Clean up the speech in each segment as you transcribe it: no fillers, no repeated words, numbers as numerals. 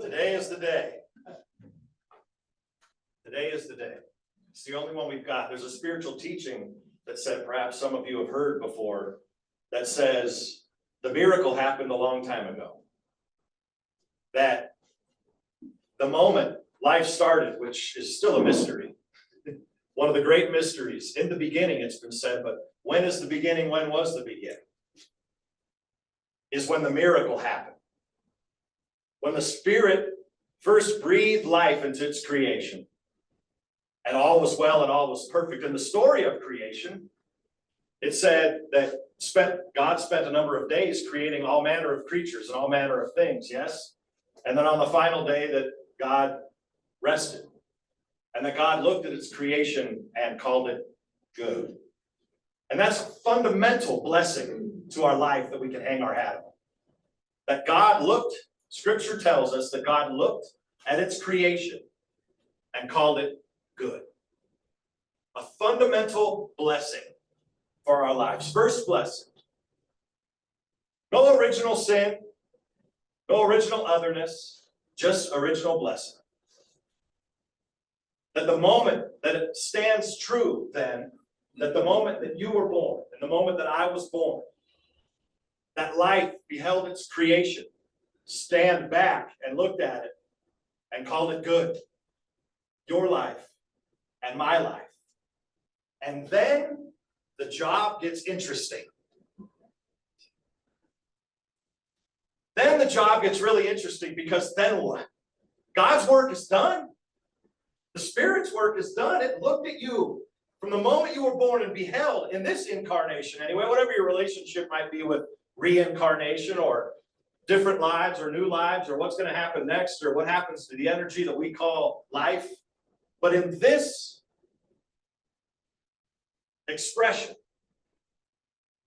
Today is the day. Today is the day. It's the only one we've got. There's a spiritual teaching that said, perhaps some of you have heard before, that says the miracle happened a long time ago. That the moment life started, which is still a mystery, one of the great mysteries, in the beginning it's been said, but when is the beginning? When was the beginning? Is when the miracle happened. When the Spirit first breathed life into its creation, and all was well and all was perfect. In the story of creation, it said that God spent a number of days creating all manner of creatures and all manner of things, yes? And then on the final day that God rested, and that God looked at its creation and called it good. And that's a fundamental blessing to our life that we can hang our hat on. That God looked, Scripture tells us that God looked at its creation and called it good. A fundamental blessing for our lives. First blessing. No original sin, no original otherness, just original blessing. That the moment that it stands true, then, that the moment that you were born, and the moment that I was born, that life beheld its creation, stand back and looked at it and called it good. Your life and my life. And then the job gets interesting. Then the job gets really interesting, because then what? God's work is done. The Spirit's work is done. It looked at you from the moment you were born and beheld, in this incarnation anyway, whatever your relationship might be with reincarnation or different lives or new lives or what's going to happen next or what happens to the energy that we call life. But in this expression,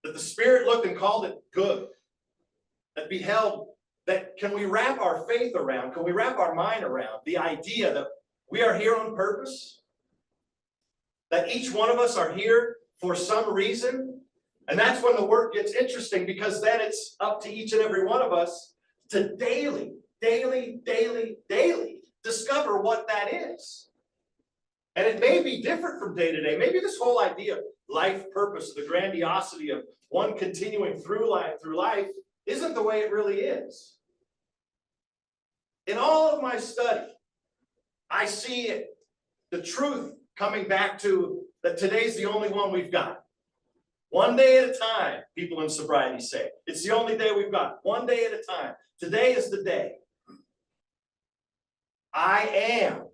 that the Spirit looked and called it good, that beheld, that can we wrap our faith around, can we wrap our mind around the idea that we are here on purpose, that each one of us are here for some reason. And that's when the work gets interesting, because then it's up to each and every one of us to daily discover what that is. And it may be different from day to day. Maybe this whole idea of life purpose, the grandiosity of one continuing through life, isn't the way it really is. In all of my study, I see it, the truth coming back to that today's the only one we've got. One day at a time, people in sobriety say. It's the only day we've got. One day at a time. Today is the day. I am.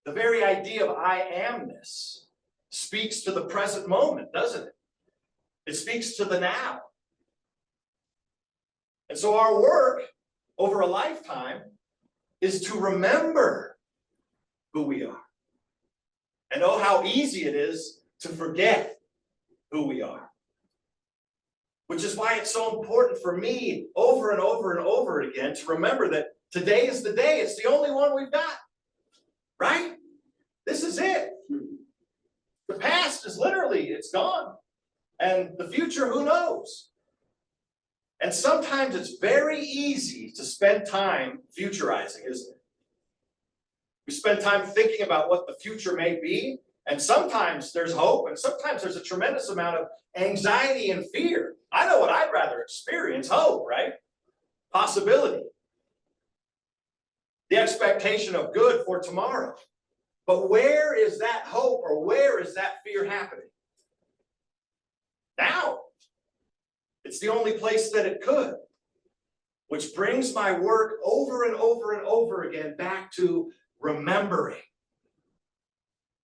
The very idea of I amness speaks to the present moment, doesn't it? It speaks to the now. And so our work over a lifetime is to remember who we are. And oh, how easy it is to forget who we are. Which is why it's so important for me over and over and over again to remember that today is the day. It's the only one we've got. Right? This is it. The past is literally, it's gone. And the future, who knows? And sometimes it's very easy to spend time futurizing, isn't it? We spend time thinking about what the future may be, and sometimes there's hope, and sometimes there's a tremendous amount of anxiety and fear. I know what I'd rather experience, hope, right? Possibility. The expectation of good for tomorrow. But where is that hope, or where is that fear happening? Now. It's the only place that it could. Which brings my work over and over and over again back to remembering.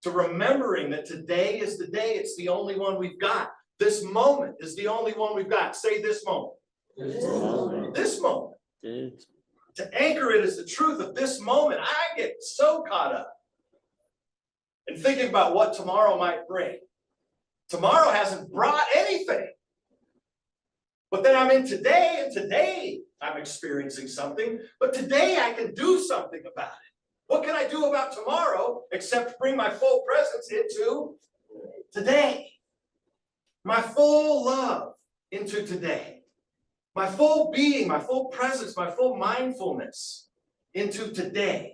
To remembering that today is the day. It's the only one we've got. This moment is the only one we've got. Say this moment. This moment. This moment. To anchor it as the truth of this moment. I get so caught up in thinking about what tomorrow might bring. Tomorrow hasn't brought anything. But then I'm in today, and today I'm experiencing something. But today I can do something about it. What can I do about tomorrow except bring my full presence into today? My full love into today. my full being, my full presence, my full mindfulness into today.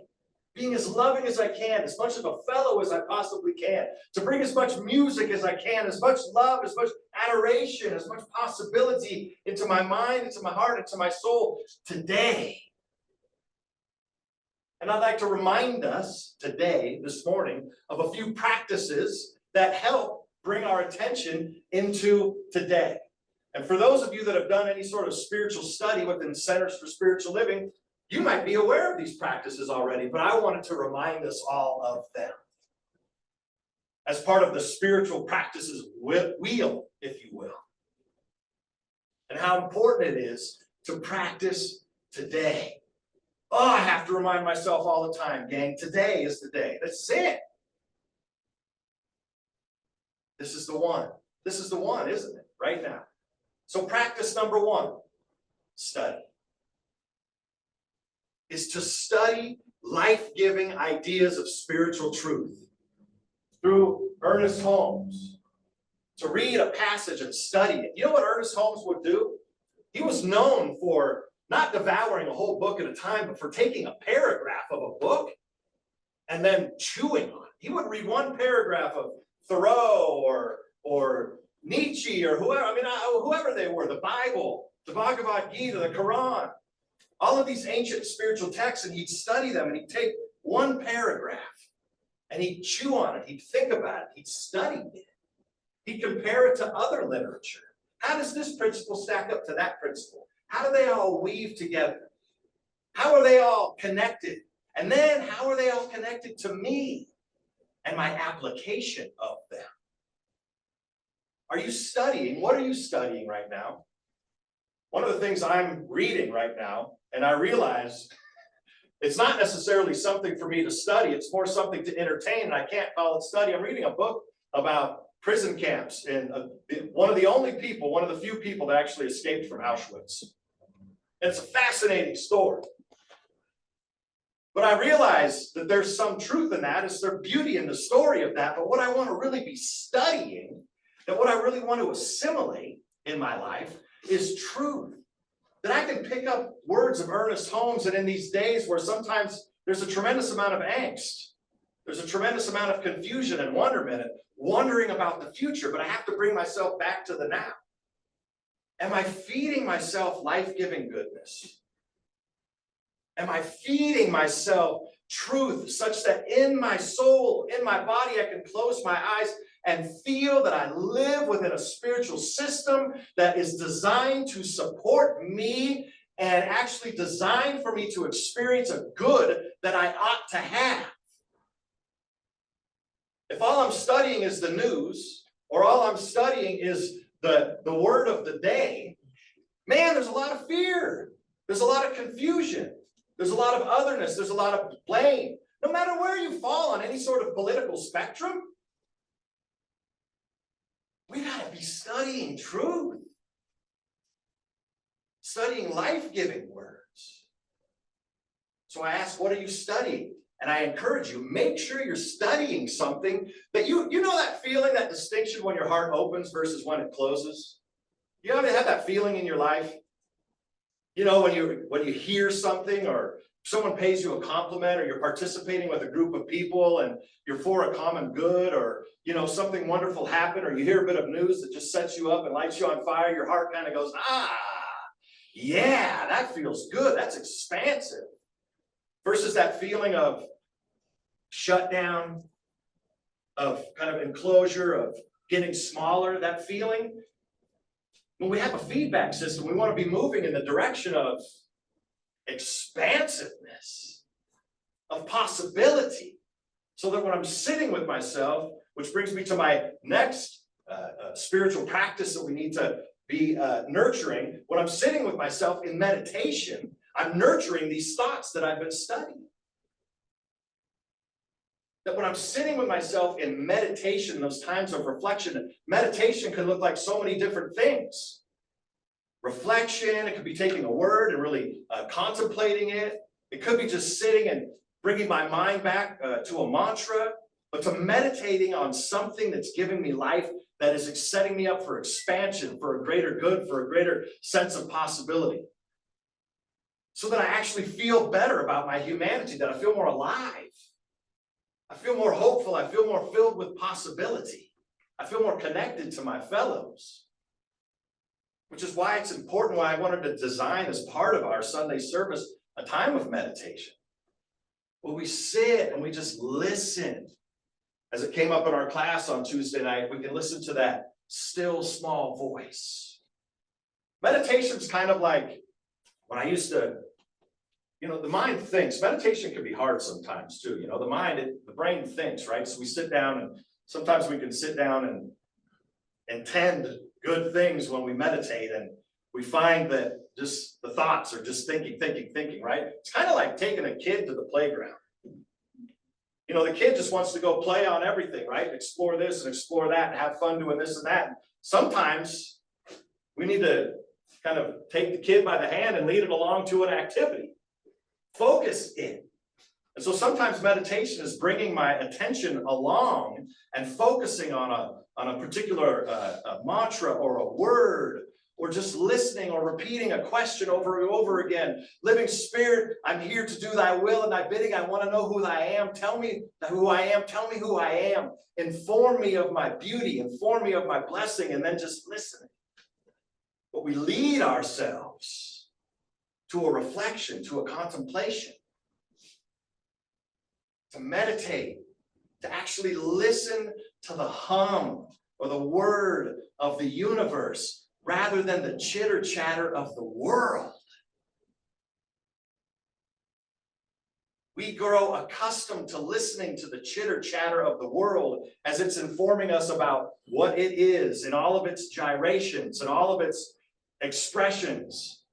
Being as loving as I can, as much of a fellow as I possibly can, to bring as much music as I can, as much love, as much adoration, as much possibility into my mind, into my heart, into my soul today. And I'd like to remind us today, this morning, of a few practices that help bring our attention into today. And for those of you that have done any sort of spiritual study within Centers for Spiritual Living, you might be aware of these practices already, but I wanted to remind us all of them as part of the spiritual practices wheel, if you will, and how important it is to practice today. Oh, I have to remind myself all the time, gang, today is the day. That's it. This is the one. This is the one, isn't it? Right now. So practice number one, study. Is to study life-giving ideas of spiritual truth through Ernest Holmes. To read a passage and study it. You know what Ernest Holmes would do? He was known for not devouring a whole book at a time, but for taking a paragraph of a book and then chewing on it. He would read one paragraph of Thoreau or Nietzsche or whoever, whoever they were, the Bible, the Bhagavad Gita, the Quran. All of these ancient spiritual texts, and he'd study them, and he'd take one paragraph, and he'd chew on it, he'd think about it, he'd study it. He'd compare it to other literature. How does this principle stack up to that principle? How do they all weave together? How are they all connected? And then how are they all connected to me and my application of them? Are you studying? What are you studying right now? One of the things I'm reading right now, and I realize it's not necessarily something for me to study, it's more something to entertain, and I can't call it study. I'm reading a book about prison camps, and one of the few people that actually escaped from Auschwitz. And it's a fascinating story. But I realize that there's some truth in that, is there beauty in the story of that, but what I want to really be studying, and what I really want to assimilate in my life, is truth. That I can pick up words of Ernest Holmes, and in these days where sometimes there's a tremendous amount of angst, there's a tremendous amount of confusion and wonderment and wondering about the future, but I have to bring myself back to the now. Am I feeding myself life-giving goodness? Am I feeding myself truth such that in my soul, in my body, I can close my eyes and feel that I live within a spiritual system that is designed to support me and actually designed for me to experience a good that I ought to have? If all I'm studying is the news, or all I'm studying is the word of the day, man, there's a lot of fear. There's a lot of confusion. There's a lot of otherness. There's a lot of blame. No matter where you fall on any sort of political spectrum, we got to be studying truth, studying life-giving words. So I ask, what are you studying? And I encourage you, make sure you're studying something that you know that feeling, that distinction when your heart opens versus when it closes. You ever have that feeling in your life? You know, when you hear something, or someone pays you a compliment, or you're participating with a group of people and you're for a common good, or you know, something wonderful happened, or you hear a bit of news that just sets you up and lights you on fire, your heart kind of goes, yeah, that feels good. That's expansive. Versus that feeling of shutdown, of kind of enclosure, of getting smaller, that feeling. When we have a feedback system, we want to be moving in the direction of expansiveness, of possibility, so that when I'm sitting with myself, which brings me to my next spiritual practice that we need to be nurturing, when I'm sitting with myself in meditation, I'm nurturing these thoughts that I've been studying. That when I'm sitting with myself in meditation, those times of reflection, meditation can look like so many different things. Reflection, it could be taking a word and really contemplating it. It could be just sitting and bringing my mind back to a mantra. but to meditating on something that's giving me life, that is setting me up for expansion, for a greater good, for a greater sense of possibility. So that I actually feel better about my humanity, that I feel more alive. I feel more hopeful. I feel more filled with possibility. I feel more connected to my fellows. Which is why it's important, why I wanted to design as part of our Sunday service a time of meditation. Where we sit and we just listen. As it came up in our class on Tuesday night, we can listen to that still small voice. Meditation's kind of like when I used to, the mind thinks. Meditation can be hard sometimes too. The brain thinks, right? So we sit down and sometimes we can sit down and intend good things when we meditate, and we find that just the thoughts are just thinking, right? It's kind of like taking a kid to the playground. The kid just wants to go play on everything, right? Explore this and explore that and have fun doing this and that. Sometimes we need to kind of take the kid by the hand and lead it along to an activity. Focus in. And so sometimes meditation is bringing my attention along and focusing on a particular mantra or a word, or just listening or repeating a question over and over again. Living Spirit, I'm here to do thy will and thy bidding. I want to know who I am. Tell me who I am. Tell me who I am. Inform me of my beauty. Inform me of my blessing. And then just listening. But we lead ourselves to a reflection, to a contemplation, to meditate, to actually listen to the hum or the word of the universe rather than the chitter chatter of the world. We grow accustomed to listening to the chitter chatter of the world as it's informing us about what it is in all of its gyrations and all of its expressions.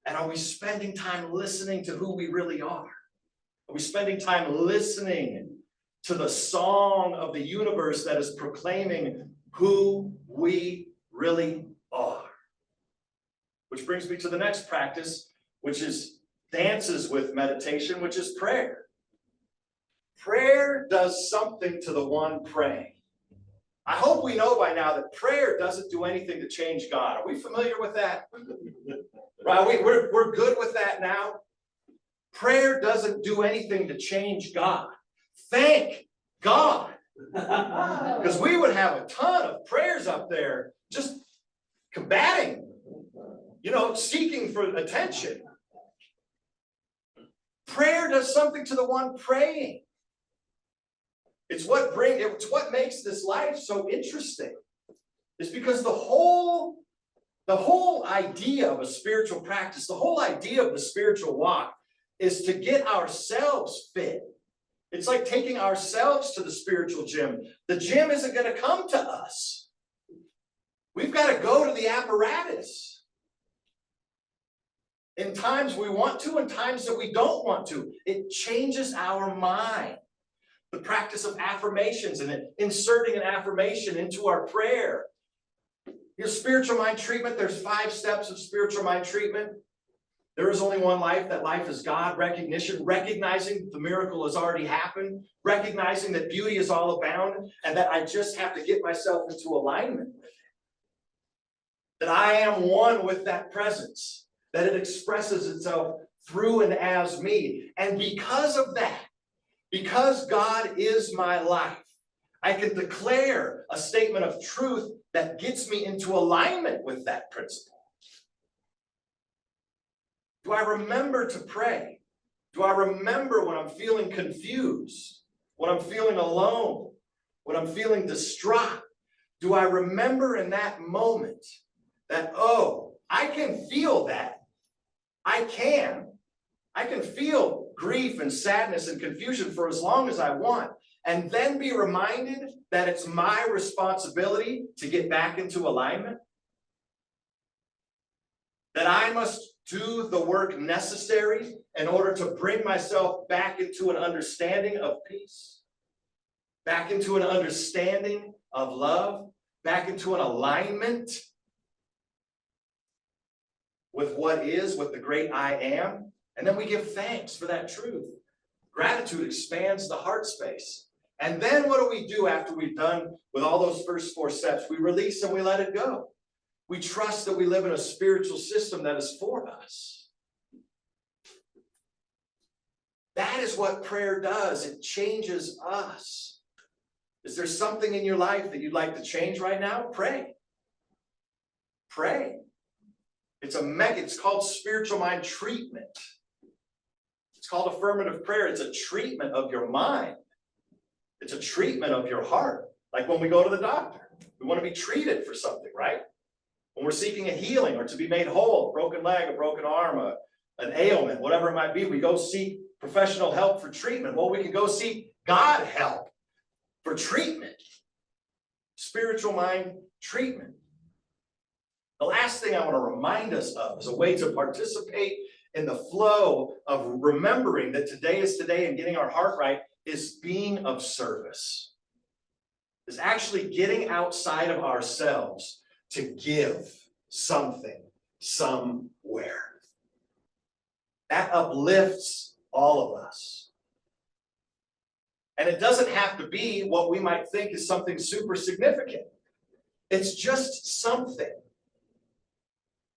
And are we spending time listening to who we really are? Are we spending time listening to the song of the universe that is proclaiming who we really are? Which brings me to the next practice, which is dances with meditation, which is prayer. Prayer does something to the one praying. I hope we know by now that prayer doesn't do anything to change God. Are we familiar with that? Right? We're good with that now. Prayer doesn't do anything to change God. Thank God. Because we would have a ton of prayers up there just combating, seeking for attention. Prayer does something to the one praying. It's what makes this life so interesting. It's because the whole idea of a spiritual practice, the whole idea of the spiritual walk is to get ourselves fit. It's like taking ourselves to the spiritual gym. The gym isn't going to come to us. We've got to go to the apparatus. In times we want to, and times that we don't want to. It changes our mind. The practice of affirmations and inserting an affirmation into our prayer. Your spiritual mind treatment, there's 5 steps of spiritual mind treatment. There is only one life. That life is God. Recognition, recognizing the miracle has already happened, recognizing that beauty is all abound, and that I just have to get myself into alignment with it. That I am one with that presence, that it expresses itself through and as me. And because of that, because God is my life, I can declare a statement of truth that gets me into alignment with that principle. Do I remember to pray? Do I remember when I'm feeling confused, when I'm feeling alone, when I'm feeling distraught? Do I remember in that moment that, I can feel that. I can feel grief and sadness and confusion for as long as I want, and then be reminded that it's my responsibility to get back into alignment? That I must do the work necessary in order to bring myself back into an understanding of peace, back into an understanding of love, back into an alignment with what is, with the great I am. And then we give thanks for that truth. Gratitude expands the heart space. And then what do we do after we've done with all those first 4 steps? We release and we let it go. We trust that we live in a spiritual system that is for us. That is what prayer does. It changes us. Is there something in your life that you'd like to change right now? Pray. Pray. It's called spiritual mind treatment. It's called affirmative prayer. It's a treatment of your mind. It's a treatment of your heart. Like when we go to the doctor, we want to be treated for something, right? When we're seeking a healing or to be made whole, a broken leg, a broken arm, an ailment, whatever it might be, we go seek professional help for treatment. Well, we can go seek God help for treatment. Spiritual mind treatment. The last thing I want to remind us of is a way to participate in the flow of remembering that today is today and getting our heart right is being of service. Is actually getting outside of ourselves to give something somewhere. That uplifts all of us. And it doesn't have to be what we might think is something super significant. It's just something.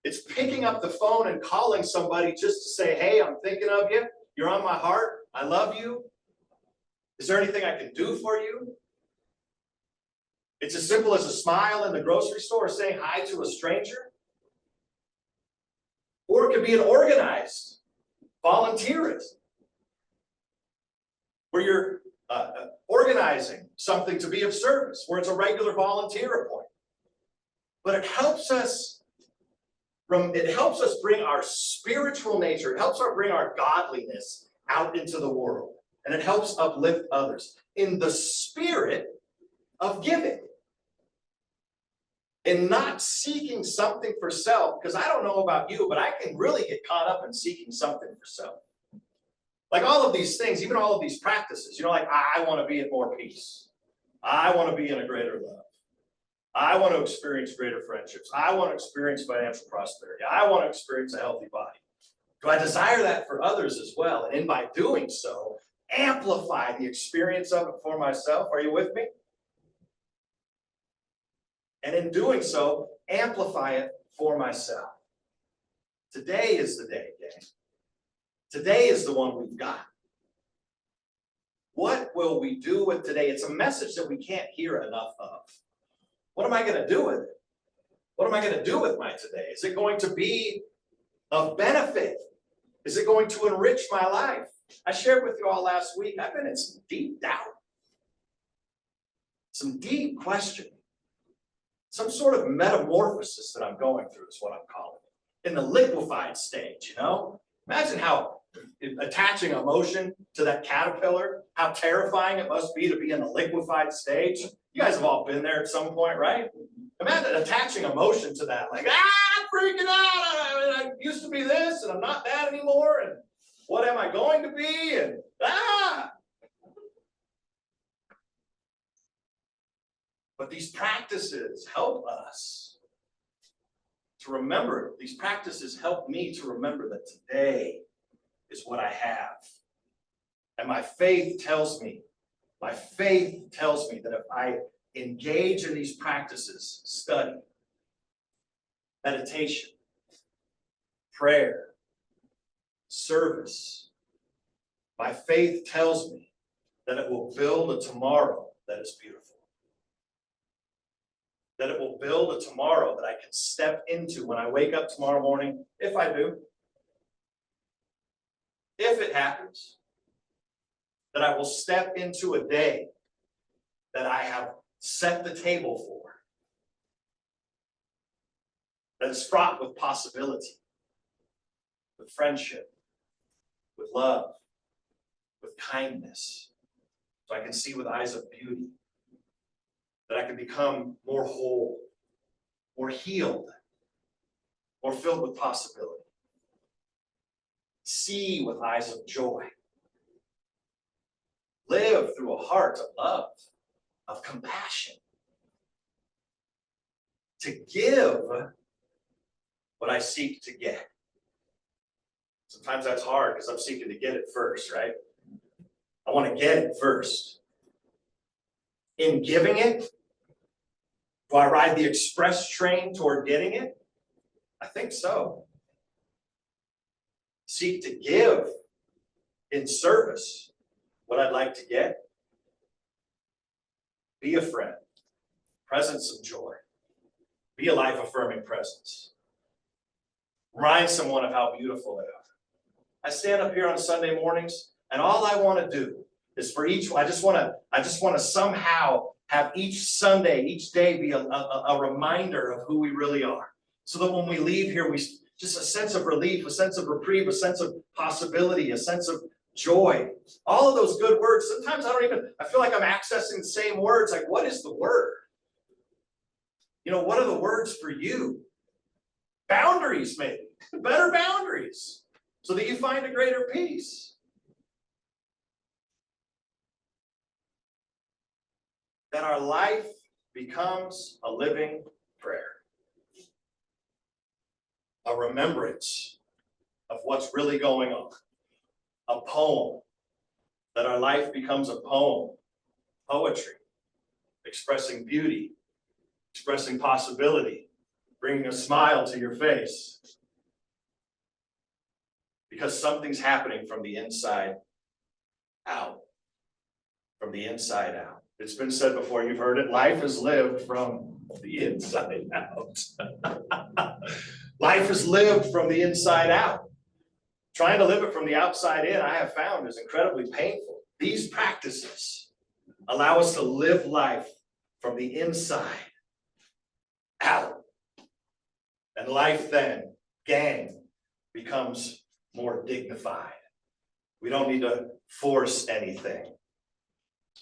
It's picking up the phone and calling somebody just to say, hey, I'm thinking of you. You're on my heart. I love you. Is there anything I can do for you? It's as simple as a smile in the grocery store saying hi to a stranger. Or it could be an organized volunteerism, where you're organizing something to be of service, where it's a regular volunteer appointment. But it helps us bring our spiritual nature, it helps us bring our godliness out into the world. And it helps uplift others in the spirit of giving. And not seeking something for self, because I don't know about you, but I can really get caught up in seeking something for self. Like all of these things, even all of these practices, like I want to be at more peace. I want to be in a greater love. I want to experience greater friendships. I want to experience financial prosperity. I want to experience a healthy body. Do I desire that for others as well? And by doing so, amplify the experience of it for myself. Are you with me? And in doing so, amplify it for myself. Today is the day, gang. Today is the one we've got. What will we do with today? It's a message that we can't hear enough of. What am I going to do with it? What am I going to do with my today? Is it going to be of benefit? Is it going to enrich my life? I shared with you all last week, I've been in some deep doubt, some deep questioning. Some sort of metamorphosis that I'm going through is what I'm calling it. In the liquefied stage, Imagine how attaching emotion to that caterpillar, how terrifying it must be to be in the liquefied stage. You guys have all been there at some point, right? Imagine attaching emotion to that, like, I'm freaking out. I used to be this, and I'm not that anymore. And what am I going to be? And But these practices help us to remember. These practices help me to remember that today is what I have. And my faith tells me that if I engage in these practices, study, meditation, prayer, service, my faith tells me that it will build a tomorrow that is beautiful. That it will build a tomorrow that I can step into when I wake up tomorrow morning, if I do. If it happens, that I will step into a day that I have set the table for, that is fraught with possibility, with friendship, with love, with kindness, so I can see with eyes of beauty, that I can become more whole, more healed, more filled with possibility. See with eyes of joy. Live through a heart of love, of compassion. To give what I seek to get. Sometimes that's hard because I'm seeking to get it first, right? I want to get it first. in giving it? Do I ride the express train toward getting it? I think so. Seek to give in service what I'd like to get. Be a friend. Presence of joy. Be a life-affirming presence. Remind someone of how beautiful they are. I stand up here on Sunday mornings, and all I want to do is for each one, I just want to somehow have each Sunday, each day be a reminder of who we really are. So that when we leave here, we just a sense of relief, a sense of reprieve, a sense of possibility, a sense of joy. All of those good words. Sometimes I feel like I'm accessing the same words. Like, what is the word? What are the words for you? Boundaries, maybe. Better boundaries. So that you find a greater peace. That our life becomes a living prayer. A remembrance of what's really going on. A poem. That our life becomes a poem. Poetry. Expressing beauty. Expressing possibility. Bringing a smile to your face. Because something's happening from the inside out. From the inside out. It's been said before, you've heard it. Life is lived from the inside out. Life is lived from the inside out. Trying to live it from the outside in, I have found, is incredibly painful. These practices allow us to live life from the inside out. And life then, gang, becomes more dignified. We don't need to force anything.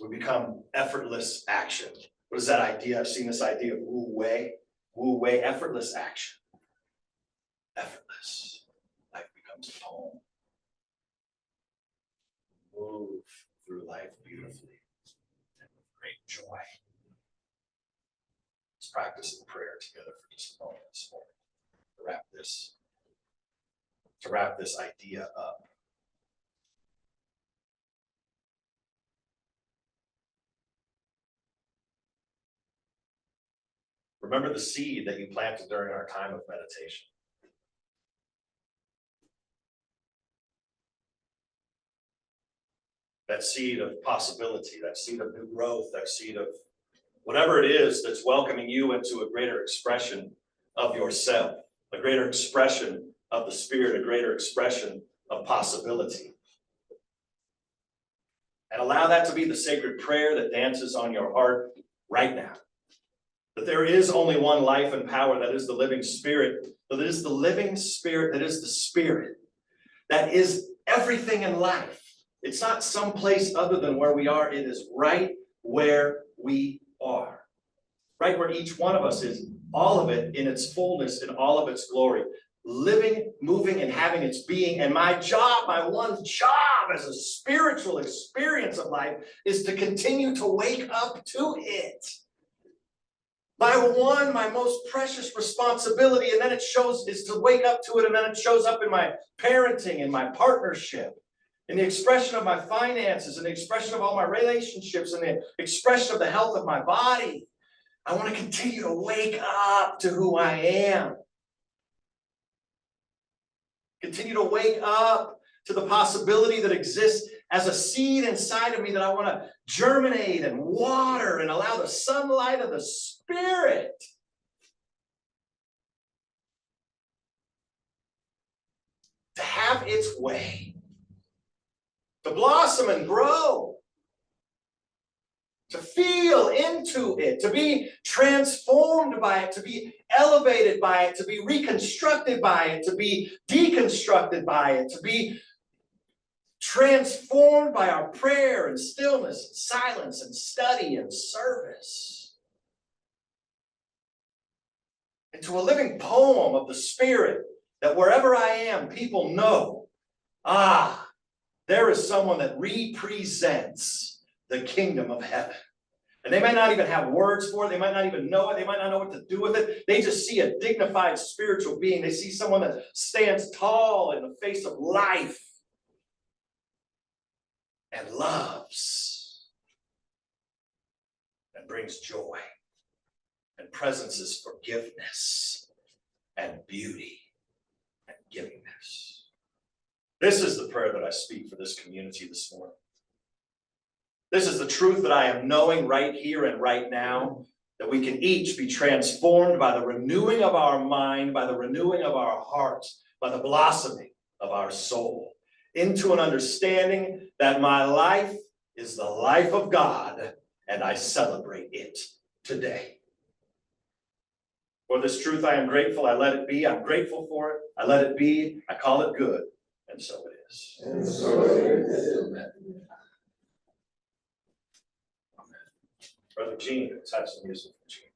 We become effortless action. What is that idea? I've seen this idea of wu wei, effortless action. Effortless. Life becomes a poem. Move through life beautifully and with great joy. Let's practice in prayer together for just a moment this morning to wrap this idea up. Remember the seed that you planted during our time of meditation. That seed of possibility, that seed of new growth, that seed of whatever it is that's welcoming you into a greater expression of yourself, a greater expression of the Spirit, a greater expression of possibility. And allow that to be the sacred prayer that dances on your heart right now. That there is only one life and power, that is the living Spirit. But it is the living Spirit that is the Spirit. That is everything in life. It's not someplace other than where we are. It is right where we are. Right where each one of us is. All of it in its fullness, in all of its glory. Living, moving, and having its being. And my job, my one job as a spiritual experience of life is to continue to wake up to it. My most precious responsibility, and then it shows, is to wake up to it, and then it shows up in my parenting, in my partnership, in the expression of my finances, in the expression of all my relationships, in the expression of the health of my body. I want to continue to wake up to who I am. Continue to wake up to the possibility that exists as a seed inside of me that I want to germinate and water and allow the sunlight of the Spirit to have its way, to blossom and grow, to feel into it, to be transformed by it, to be elevated by it, to be reconstructed by it, to be deconstructed by it, to be transformed by our prayer and stillness and silence and study and service into a living poem of the Spirit that wherever I am, people know, there is someone that represents the kingdom of heaven. And they might not even have words for it. They might not even know it. They might not know what to do with it. They just see a dignified spiritual being. They see someone that stands tall in the face of life and loves. brings joy. And presence is forgiveness and beauty and givingness. This is the prayer that I speak for this community this morning. This is the truth that I am knowing right here and right now, that we can each be transformed by the renewing of our mind, by the renewing of our hearts, by the blossoming of our soul, into an understanding that my life is the life of God, and I celebrate it today. For this truth I am grateful, I let it be. I'm grateful for it, I let it be. I call it good, and so it is. And so it is. Amen. Brother Gene, let's have some music for Gene.